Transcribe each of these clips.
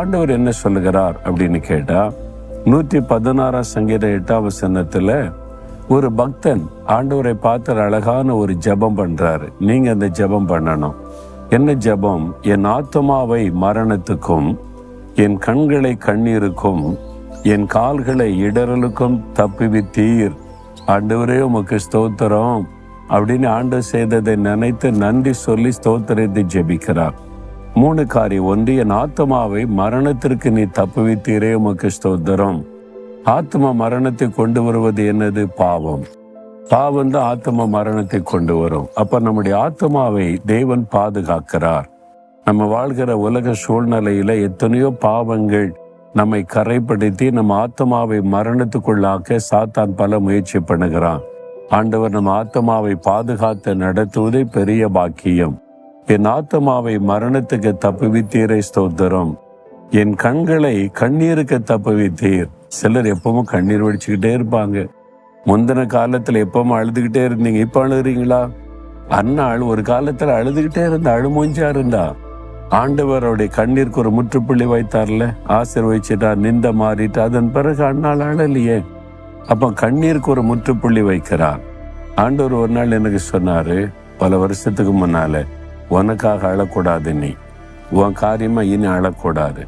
ஆண்டவர் என்ன சொல்லுகிறார் அப்படின்னு கேட்டா, 116 சங்கீதம் 8ஆம் வசனத்துல ஒரு பக்தன் ஆண்டவரை பார்த்து அழகான ஒரு ஜெபம் பண்றாரு. நீங்க அந்த ஜெபம் பண்ணணும். என்ன ஜெபம்? என் ஆத்துமாவை மரணத்துக்கும், என் கண்களை கண்ணீருக்கும், என் கால்களை இடறலுக்கும் தப்புவித்தீர். ஆண்டவரே உமக்கு ஸ்தோத்திரம் அப்படின்னு ஆண்டவர் செய்ததை நினைத்து நன்றி சொல்லி ஸ்தோத்திரத்தை ஜெபிக்கிறார். 3 காரியம். 1, என் ஆத்மாவை மரணத்திற்கு நீ தப்புவித்தீரே உமக்கு ஸ்தோத்திரம். ஆத்மா மரணத்தை கொண்டு வருவது என்னது? பாவம். பாவம் தான் ஆத்மா மரணத்தை கொண்டு வரும். அப்ப நம்முடைய ஆத்மாவை தேவன் பாதுகாக்கிறார். நம்ம வாழ்கிற உலக சூழ்நிலையில எத்தனையோ பாவங்கள் நம்மை கரைப்படுத்தி நம்ம ஆத்மாவை மரணத்துக்குள்ளாக்க சாத்தான் பல முயற்சி பண்ணுகிறான். ஆண்டவர் நம்ம ஆத்மாவை பாதுகாத்து நடத்துவதே பெரிய பாக்கியம். என் ஆத்மாவை மரணத்துக்கு தப்புவித்தீரை ஸ்தோத்திரம். என் கண்களை கண்ணீருக்கு தப்புவித்தீர். சிலர் எப்பவும் கண்ணீர் வடிச்சுக்கிட்டே இருப்பாங்க. முந்தின காலத்துல எப்பவும் அழுதுகிட்டே இருந்தீங்க, இப்ப அழுதுறீங்களா? அந்நாள் ஒரு காலத்துல அழுதுகிட்டே இருந்த அழுமூஞ்சா இருந்தா ஆண்டவருடைய கண்ணீருக்கு ஒரு முற்றுப்புள்ளி வைத்தார்ல, ஆசீர்வதிச்சுட்டா, நிந்த மாறிட்டு, அதன் பிறகு அந்நாள் அழலையே. அப்ப கண்ணீருக்கு ஒரு முற்றுப்புள்ளி வைக்கிறார். ஆண்டவர் ஒரு நாள் எனக்கு சொன்னாரு, பல வருஷத்துக்கு முன்னால, உனக்காக அழக்கூடாது, நீ உன் காரியமா இனி அழக்கூடாது.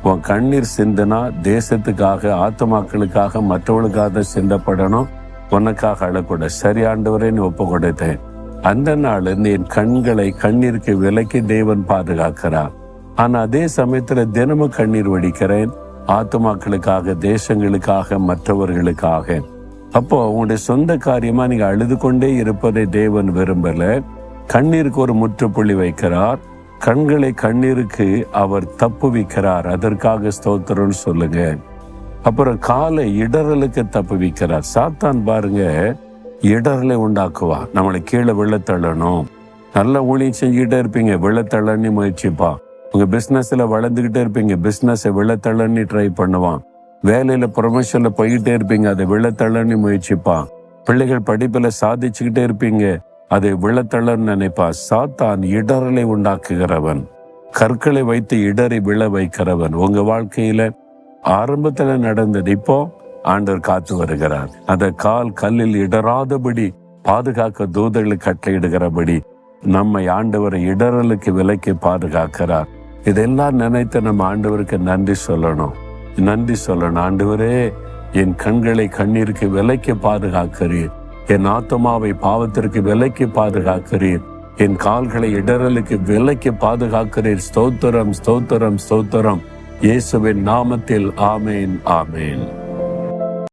உன் கண்ணீர் சிந்தனா தேசத்துக்காக, ஆத்மாக்களுக்காக, மற்றவர்களுக்காக சிந்தப்படணும். உனக்காக அழக்கூடாது. சரி ஆண்டவரே நீ ஒப்பு கொடுத்தேன். அந்த நாள் என் கண்களை கண்ணீருக்கு விலக்கி தேவன் பாதுகாக்கிறார். ஆனா அதே சமயத்துல தினமும் கண்ணீர் வடிக்கிறேன், ஆத்மாக்களுக்காக, தேசங்களுக்காக, மற்றவர்களுக்காக. அப்போ உங்களுடைய சொந்த காரியமா நீங்க அழுது கொண்டே இருப்பதை தேவன் விரும்பல. கண்ணீருக்கு ஒரு முற்றுப்புள்ளி வைக்கிறார். கண்களை கண்ணீருக்கு அவர் தப்புவிக்கிறார். அதற்காக ஸ்தோத்திரம்னு சொல்லுங்க. அப்புறம் காலை இடறலுக்கு தப்புவிக்கிறார். சாத்தான் பாருங்க இடர்களை உண்டாக்குவா. நம்மளை கீழே விழத்தள்ளணும். நல்ல ஊழியம் செஞ்சுக்கிட்டே இருப்பீங்க, விழத்தள்ளன்னு முயற்சிப்பா. உங்க பிசினஸ்ல வளர்ந்துகிட்டே இருப்பீங்க, பிசினஸை விழத்தள்ளன்னு ட்ரை பண்ணுவான். வேலையில ப்ரொமோஷன்ல போய்கிட்டே இருப்பீங்க, அதை விழத்தள்ளன்னு முயற்சிப்பான். பிள்ளைகள் படிப்புல சாதிச்சுக்கிட்டே இருப்பீங்க, அதை விழத்தள்ளன்னு நினைப்பா. சாத்தான் இடரலை உண்டாக்குகிறவன், கற்களை வைத்து இடறி விழ வைக்கிறவன். உங்க வாழ்க்கையில ஆரம்பத்துல நடந்தது இப்போ ஆண்டவர் காத்து வருகிறார். அந்த கால் கல்லில் இடராதபடி பாதுகாக்க தூதர்களுக்கு கட்டளையிடுகிறபடி நம்மை ஆண்டவரை இடரலுக்கு விலக்கி பாதுகாக்கிறார். இதெல்லாம் நினைத்து நம்ம ஆண்டவருக்கு நன்றி சொல்லணும். நன்றி சொல்லணும். ஆண்டவரே, என் கண்களை கண்ணீருக்கு விலக்கி பாதுகாக்கிறீர். என் ஆத்மாவை பாவத்திற்கு விலக்கி பாதுகாக்கிறீர். என் கால்களை இடரலுக்கு விலக்கி பாதுகாக்கிறீர். ஸ்தோத்திரம், ஸ்தோத்திரம், ஸ்தோத்திரம். இயேசுவின் நாமத்தில் ஆமேன், ஆமேன்.